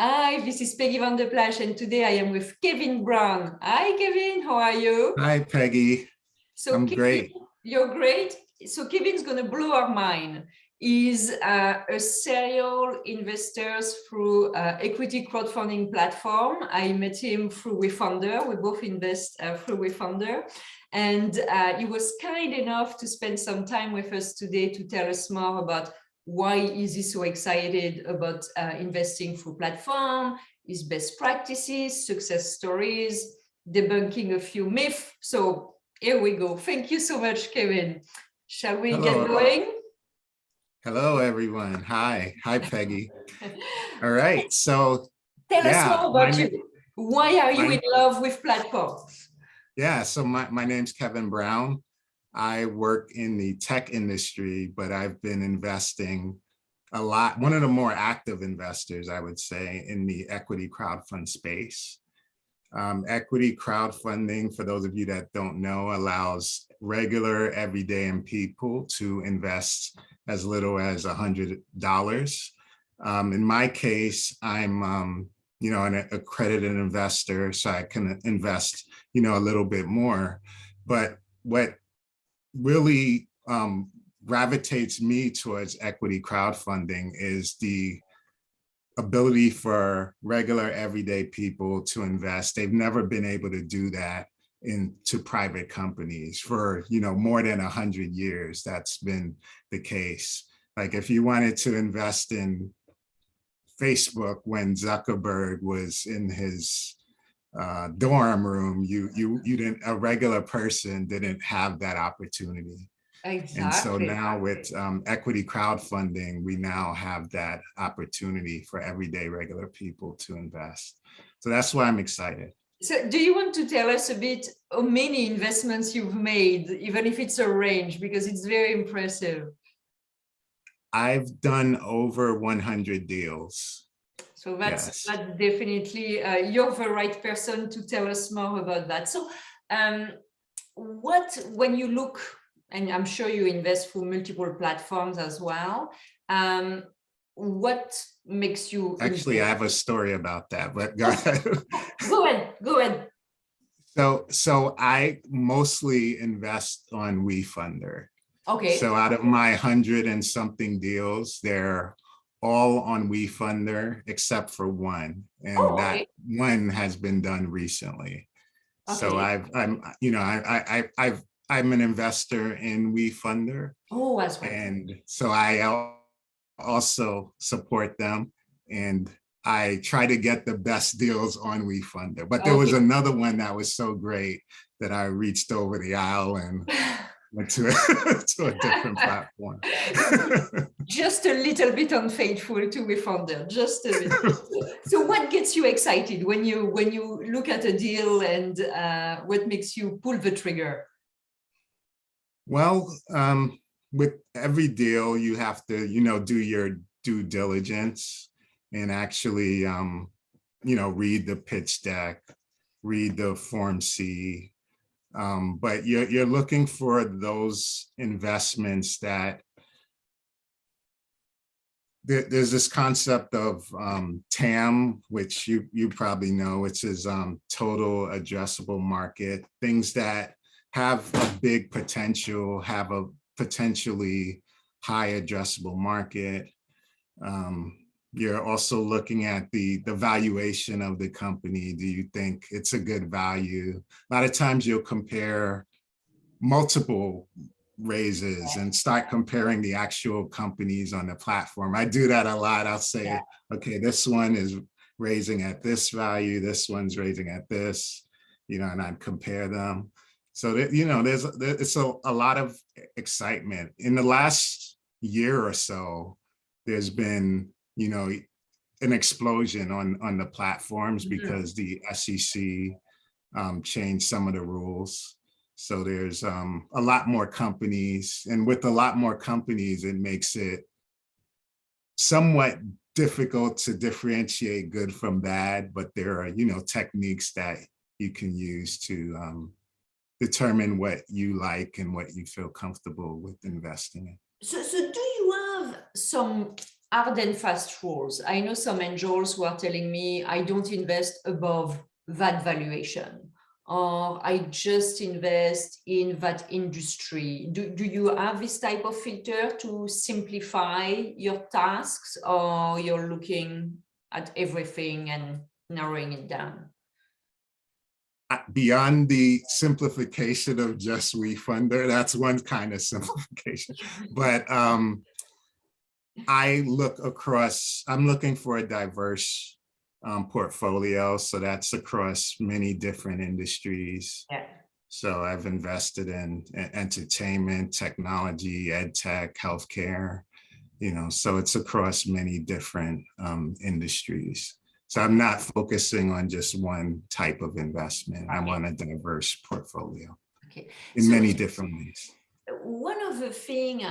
Hi, this is Peggy van der Plas, and today I am with Kevin Brown. Hi, Kevin, how are you? Hi, Peggy. So, I'm Kevin, great. you're great. So, Kevin's going to blow our mind. He's a serial investor through equity crowdfunding platform. I met him through WeFunder. We both invest through WeFunder. And he was kind enough to spend some time with us today to tell us more about why is he so excited about investing through platform, his best practices, success stories, debunking a few myths. So here we go. Thank you so much, Kevin. Shall we get going? Hello, everyone. Hi, Peggy. All right. So tell us more about you. Why are you in love with platforms? Yeah, so my name's Kevin Brown. I work in the tech industry, but I've been investing a lot, one of the more active investors, I would say, in the equity crowdfund space. Equity crowdfunding, for those of you that don't know, allows regular, everyday people to invest as little as $100. In my case, I'm an accredited investor, so I can invest a little bit more. But what really gravitates me towards equity crowdfunding is the ability for regular everyday people to invest. They've never been able to do that into private companies for more than 100 years. That's been the case. Like if you wanted to invest in Facebook when Zuckerberg was in his dorm room, a regular person didn't have that opportunity. Exactly. And so now with equity crowdfunding, we now have that opportunity for everyday regular people to invest. So that's why I'm excited. So do you want to tell us a bit how many investments you've made, even if it's a range, because it's very impressive? I've done over 100 deals. So that's definitely, you're the right person to tell us more about that. So when you look, and I'm sure you invest through multiple platforms as well, what makes you Actually, I have a story about that, but go ahead. Go ahead. So I mostly invest on WeFunder. Okay. So out of my 100 and something deals, they're all on WeFunder except for one, and that one has been done recently. Okay. So I'm an investor in WeFunder. Oh, as well. And so I also support them, and I try to get the best deals on WeFunder. But there was another one that was so great that I reached over the aisle and went to a different platform. Just a little bit unfaithful to WeFunder, just a bit. So what gets you excited when you look at a deal, and what makes you pull the trigger? Well, with every deal, you have to, do your due diligence and actually, read the pitch deck, read the Form C. But you're looking for those investments that there's this concept of TAM, which you probably know, which is total addressable market, things that have a big potential, have a potentially high addressable market. You're also looking at the valuation of the company. Do you think it's a good value? A lot of times you'll compare multiple raises and start comparing the actual companies on the platform. I do that a lot. I'll say, okay, this one is raising at this value, this one's raising at this, and I'd compare them. So that, it's a lot of excitement. In the last year or so, there's been, an explosion on the platforms because the SEC changed some of the rules. So there's a lot more companies, and with a lot more companies, it makes it somewhat difficult to differentiate good from bad, but there are, techniques that you can use to determine what you like and what you feel comfortable with investing in. So do you have some hard and fast rules. I know some angels who are telling me I don't invest above that valuation, or I just invest in that industry. Do you have this type of filter to simplify your tasks, or you're looking at everything and narrowing it down? Beyond the simplification of just WeFunder, that's one kind of simplification. But I look across, I'm looking for a diverse portfolio. So that's across many different industries. Yeah. So I've invested in entertainment, technology, ed tech, healthcare, so it's across many different industries. So I'm not focusing on just one type of investment. I want a diverse portfolio in many different ways. One of the things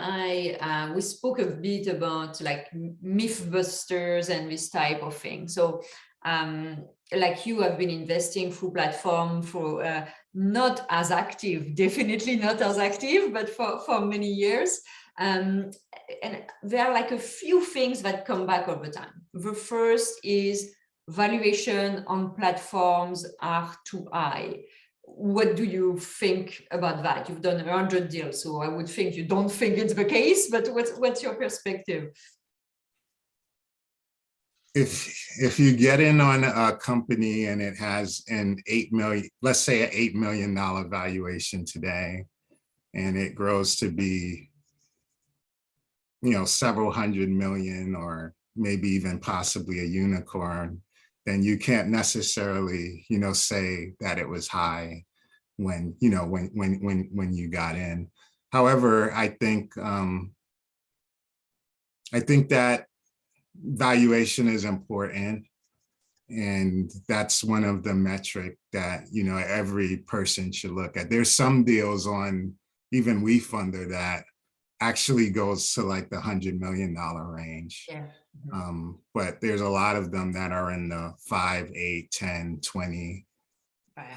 we spoke a bit about, like myth busters and this type of thing. So like you have been investing through platform for not as active, definitely not as active, but for many years. And there are like a few things that come back all the time. The first is valuation on platforms are too high. What do you think about that? You've done 100 deals, so I would think you don't think it's the case, but what's your perspective? If you get in on a company and it has an 8 million, let's say an $8 million valuation today, and it grows to be, several hundred million, or maybe even possibly a unicorn, then you can't necessarily, say that it was high when you got in. However, I think that valuation is important, and that's one of the metric that every person should look at. There's some deals on even WeFunder that actually goes to like the $100 million range. Yeah. But there's a lot of them that are in the 5, 8, 10, 20,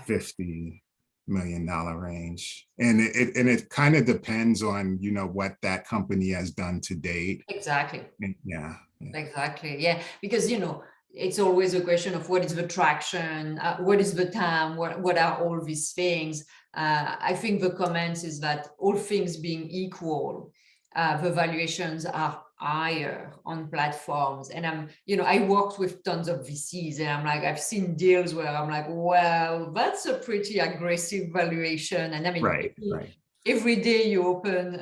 50 $million range. And it kind of depends on, what that company has done to date. Exactly. Yeah. Exactly. Yeah. Because, it's always a question of what is the traction, what is the time, what are all these things. I think the comment is that all things being equal, the valuations are higher on platforms. And I worked with tons of VCs, and I'm like, I've seen deals where I'm like, well, that's a pretty aggressive valuation. And I mean, right. Every day you open,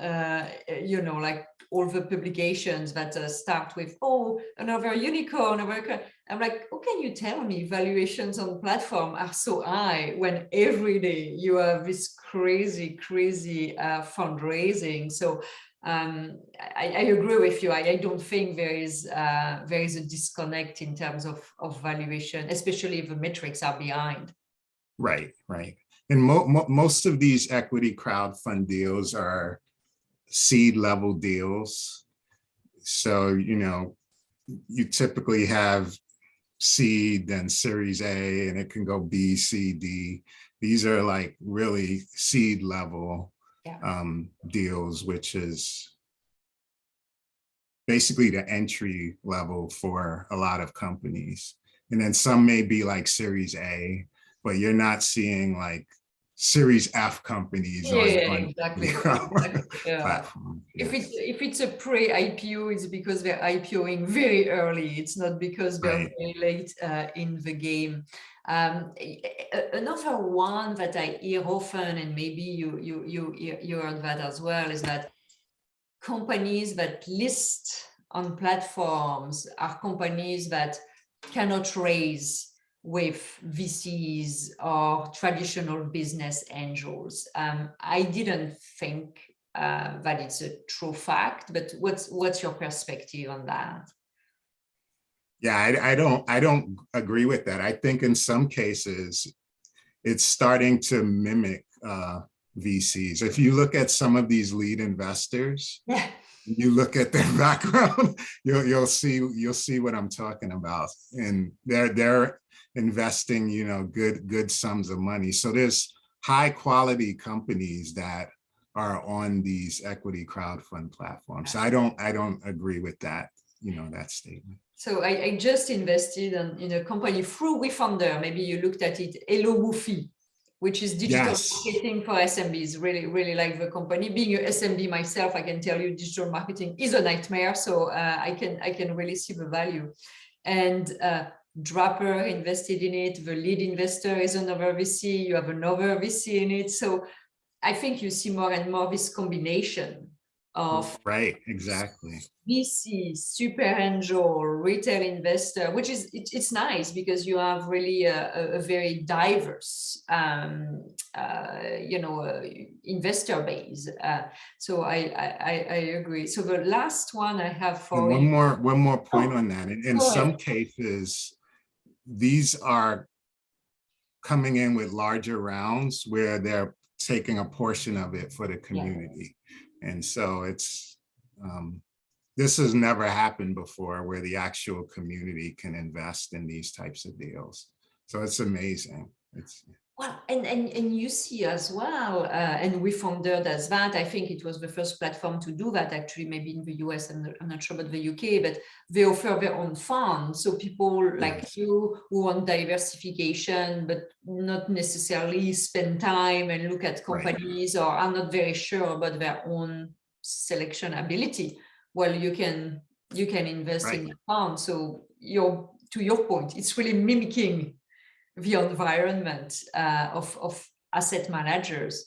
like all the publications that start with, oh, another unicorn, I'm like, how can you tell me valuations on platform are so high when every day you have this crazy fundraising? So I agree with you. I don't think there is a disconnect in terms of valuation, especially if the metrics are behind. Right. And most of these equity crowdfund deals are seed level deals. So, you typically have seed, then series A, and it can go B, C, D. These are like really seed level deals, which is basically the entry level for a lot of companies. And then some may be like series A, but you're not seeing like series F companies on exactly. platform. If it's a pre-IPO, it's because they're IPOing very early. It's not because they're very late in the game. Another one that I hear often, and maybe you heard that as well, is that companies that list on platforms are companies that cannot raise with VCs or traditional business angels. I didn't think that it's a true fact, but what's your perspective on that? Yeah, I don't agree with that. I think in some cases it's starting to mimic VCs. If you look at some of these lead investors, you look at their background, you'll see what I'm talking about, and they're investing, good sums of money. So there's high quality companies that are on these equity crowdfund platforms. So I don't agree with that that statement. So I just invested in a company through WeFunder. Maybe you looked at it, Hello Woofy, which is digital Yes. marketing for SMBs. Really, really like the company. Being a SMB myself, I can tell you digital marketing is a nightmare. So I can really see the value. And Draper invested in it. The lead investor is another VC. You have another VC in it. So I think you see more and more this combination of right, exactly. VC, super angel, retail investor, which is it's nice because you have really a very diverse investor base. So I agree. So the last one I have for one more point on that. In some cases, these are coming in with larger rounds where they're taking a portion of it for the community. And so it's this has never happened before where the actual community can invest in these types of deals. So it's amazing. It's well, and you see as well, and WeFunder does that. I think it was the first platform to do that, actually, maybe in the US, and I'm not sure about the UK, but they offer their own fund. So people like you who want diversification, but not necessarily spend time and look at companies or are not very sure about their own selection ability. Well, you can invest in a fund. So to your point, it's really mimicking the environment of asset managers.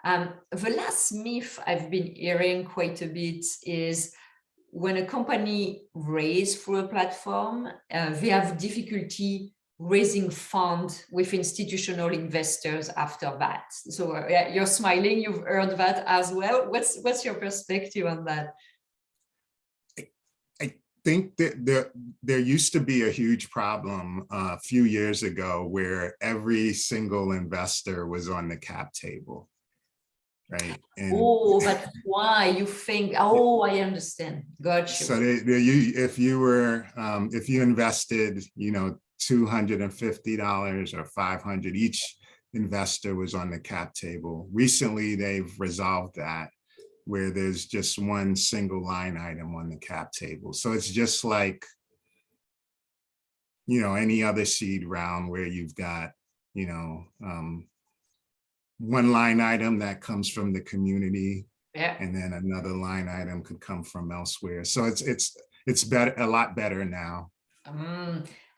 The last myth I've been hearing quite a bit is when a company raises through a platform, they have difficulty raising funds with institutional investors after that. So you're smiling, you've heard that as well. What's your perspective on that? I think that there used to be a huge problem a few years ago where every single investor was on the cap table, right? And that's why you think, I understand. Gotcha. So if you invested, $250 or $500, each investor was on the cap table. Recently, they've resolved that, where there's just one single line item on the cap table. So it's just like, any other seed round where you've got, one line item that comes from the community, and then another line item could come from elsewhere. So it's better, a lot better now.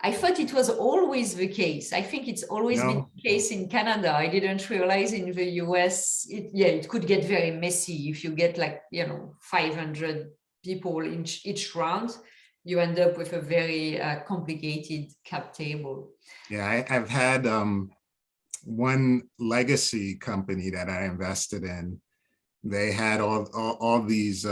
I thought it was always the case. I think it's always been the case in Canada. I didn't realize in the US, it could get very messy. If you get 500 people in each round, you end up with a very complicated cap table. Yeah, I've had one legacy company that I invested in. They had all these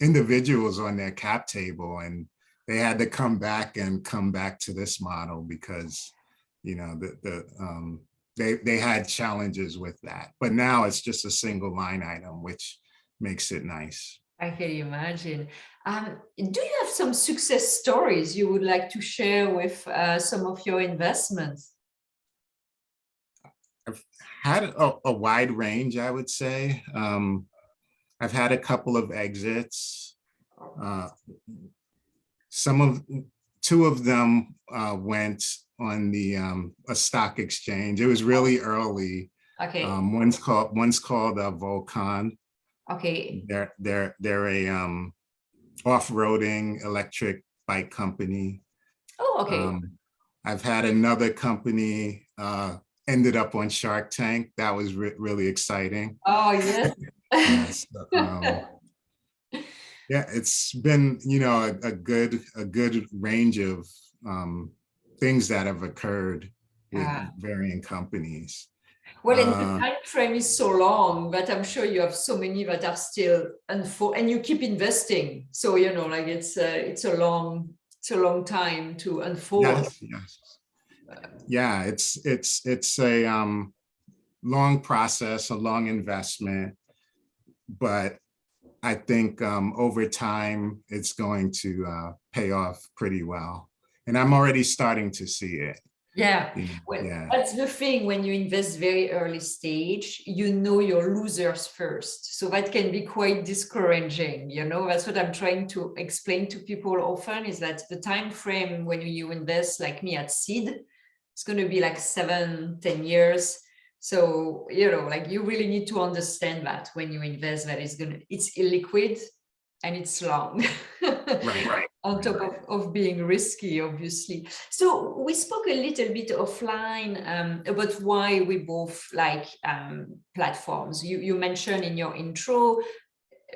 individuals on their cap table, and they had to come back to this model because, they had challenges with that. But now it's just a single line item, which makes it nice. I can imagine. Do you have some success stories you would like to share with some of your investments? I've had a wide range, I would say. I've had a couple of exits. Two of them went on the a stock exchange. It was really early. Okay. One's called Volcon. Okay. They're a off-roading electric bike company. Oh, okay. I've had another company ended up on Shark Tank. That was really exciting. Oh, yes. Yes. Yeah, it's been, a good range of things that have occurred with varying companies. Well, and the time frame is so long, but I'm sure you have so many that are still and you keep investing. So it's a long time to unfold. Yes. Yeah, it's a long process, a long investment, but I think over time it's going to pay off pretty well, and I'm already starting to see it. Yeah, well, Yeah, that's the thing. When you invest very early stage, you know your losers first. So that can be quite discouraging. That's what I'm trying to explain to people often, is that the time frame when you invest, like me, at seed, it's going to be like 7-10 years. So, like, you really need to understand that when you invest, that it's illiquid and it's long. right. On top of being risky, obviously. So we spoke a little bit offline about why we both like platforms. You mentioned in your intro,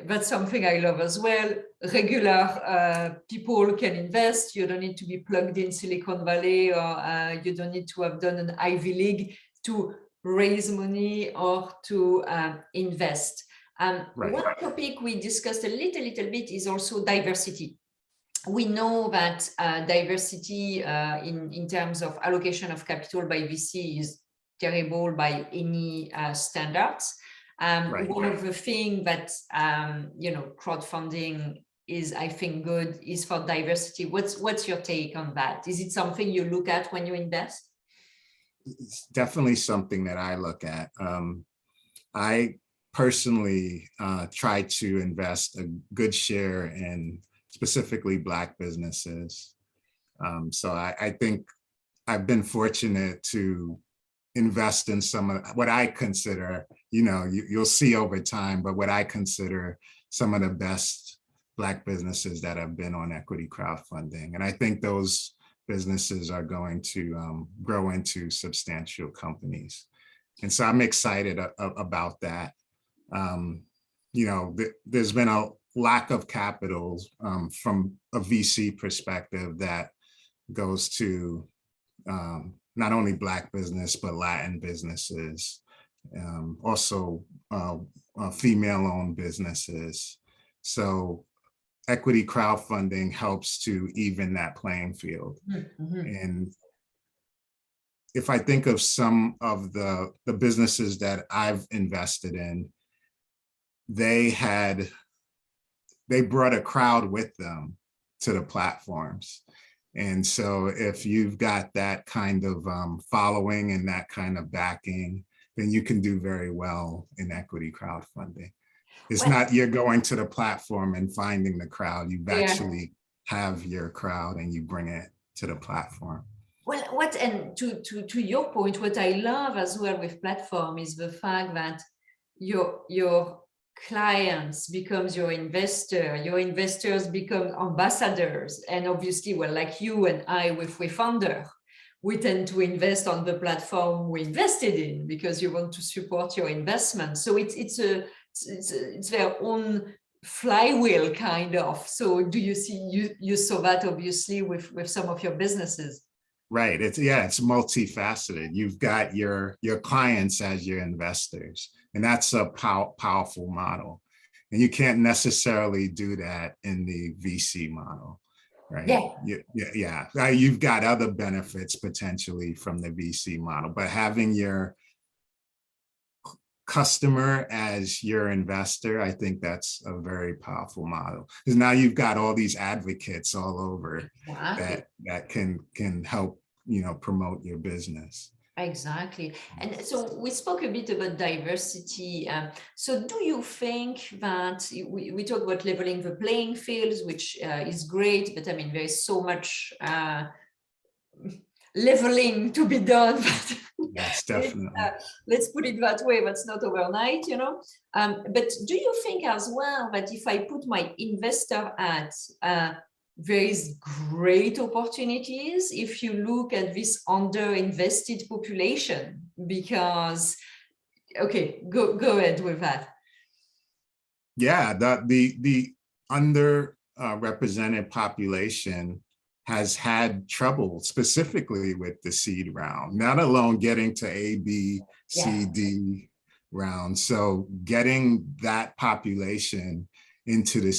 that's something I love as well. Regular people can invest. You don't need to be plugged in Silicon Valley, or you don't need to have done an Ivy League to raise money or to invest. Right. One topic we discussed a little bit is also diversity. We know that diversity in terms of allocation of capital by VC is terrible by any standards. One of the things that crowdfunding is, I think, good is for diversity. What's your take on that? Is it something you look at when you invest? It's definitely something that I look at. I personally try to invest a good share in specifically Black businesses. So I think I've been fortunate to invest in some of what I consider, you'll see over time, but what I consider some of the best Black businesses that have been on equity crowdfunding. And I think those businesses are going to grow into substantial companies. And so I'm excited about that. There's been a lack of capital from a VC perspective that goes to not only Black business, but Latin businesses, also female-owned businesses. So equity crowdfunding helps to even that playing field. Mm-hmm. And if I think of some of the businesses that I've invested in, they brought a crowd with them to the platforms. And so if you've got that kind of following and that kind of backing, then you can do very well in equity crowdfunding. It's not you're going to the platform and finding the crowd. You actually have your crowd and you bring it to the platform. Well, and to your point, what I love as well with platform is the fact that your clients becomes your investors become ambassadors, and obviously, well, like you and I with WeFounder, we tend to invest on the platform we invested in because you want to support your investment. So it's their own flywheel kind of. So do you see you saw that obviously with some of your businesses? Right. It's multifaceted. You've got your clients as your investors, and that's a powerful model. And you can't necessarily do that in the VC model, right? Yeah. You've got other benefits potentially from the VC model, but having your customer as your investor, I think that's a very powerful model, because now you've got all these advocates all over that can help promote your business. Exactly. And so we spoke a bit about diversity. So do you think that we talk about leveling the playing fields, which is great, but I mean, there's so much leveling to be done. Yes, definitely. Let's put it that way. That's not overnight, But do you think as well that if I put my investor at there is great opportunities if you look at this underinvested population? Because, okay, go ahead with that. Yeah, the underrepresented population has had trouble specifically with the seed round, not alone getting to A, B, C, D round. So getting that population into the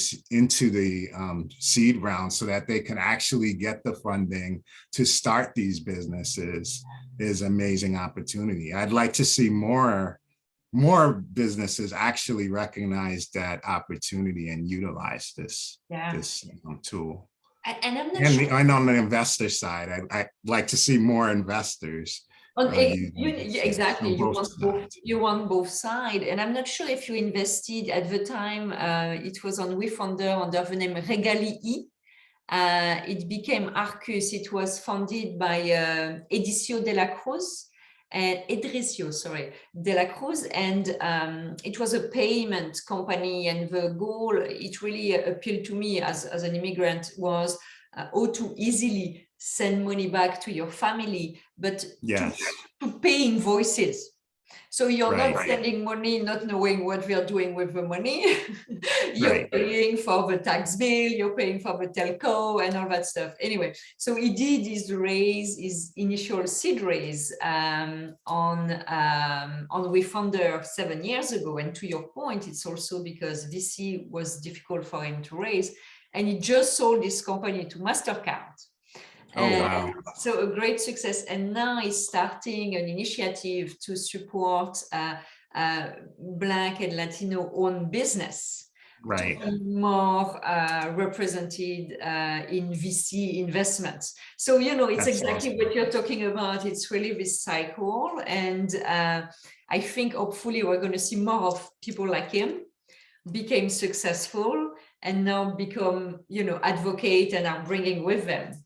seed round so that they can actually get the funding to start these businesses is amazing opportunity. I'd like to see more businesses actually recognize that opportunity and utilize this tool. And I'm not sure. And on the investor side, I like to see more investors. Exactly, On both sides. you want both sides, and I'm not sure if you invested at the time. It was on WeFounder under the name Regalii. It became Arcus. It was founded by Edicio de la Cruz and Edricio, sorry, de la Cruz, and it was a payment company. And the goal, it really appealed to me as an immigrant, was how to easily send money back to your family, but Yes. to pay invoices. So you're Right. not sending money, not knowing what we are doing with the money. You're Right. paying for the tax bill, you're paying for the telco and all that stuff. Anyway, so he did his initial seed raise on WeFounder 7 years ago. And to your point, it's also because VC was difficult for him to raise. And he just sold this company to MasterCard. Oh, wow. So a great success. And now he's starting an initiative to support Black and Latino owned business. Right. To be more represented in VC investments. So, it's That's exactly awesome. What you're talking about. It's really this cycle. And I think hopefully we're going to see more of people like him became successful and now become, advocate and are bringing with them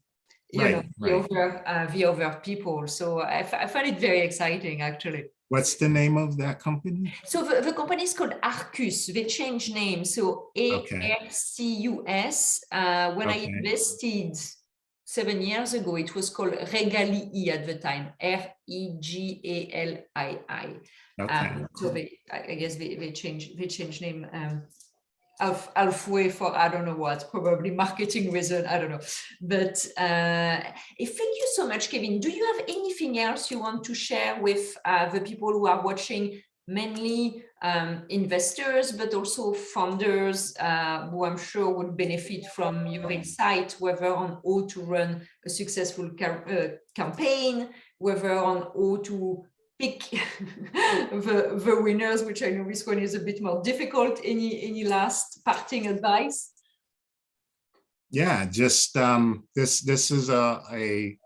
the other people. So I find it very exciting, actually. What's the name of that company? So the company is called Arcus. They changed name. So ARCUS. When I invested 7 years ago, it was called Regalii at the time. REGALII. So I guess they changed name. Halfway for I don't know what, probably marketing reason, I don't know. But thank you so much, Kevin. Do you have anything else you want to share with the people who are watching, mainly investors, but also founders who I'm sure would benefit from your insight, whether on how to run a successful campaign, whether on how to pick the winners, which I know this one is a bit more difficult. Any last parting advice? Yeah, just this is a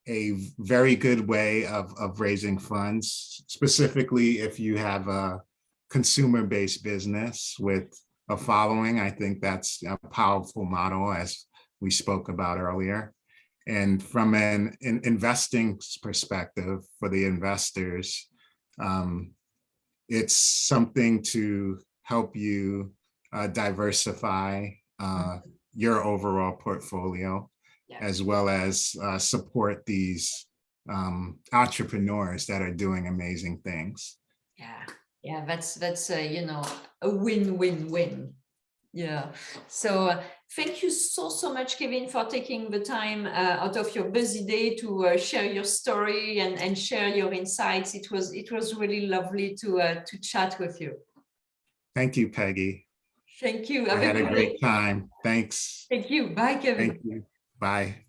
very good way of raising funds, specifically if you have a consumer-based business with a following. I think that's a powerful model, as we spoke about earlier. And from an investing perspective for the investors, it's something to help you diversify your overall portfolio, as well as support these entrepreneurs that are doing amazing things. Yeah, that's a win-win-win. Yeah. So thank you so much, Kevin, for taking the time out of your busy day to share your story and share your insights. It was really lovely to chat with you. Thank you, Peggy. Thank you. I had a great time. Thanks. Thank you. Bye, Kevin. Thank you. Bye.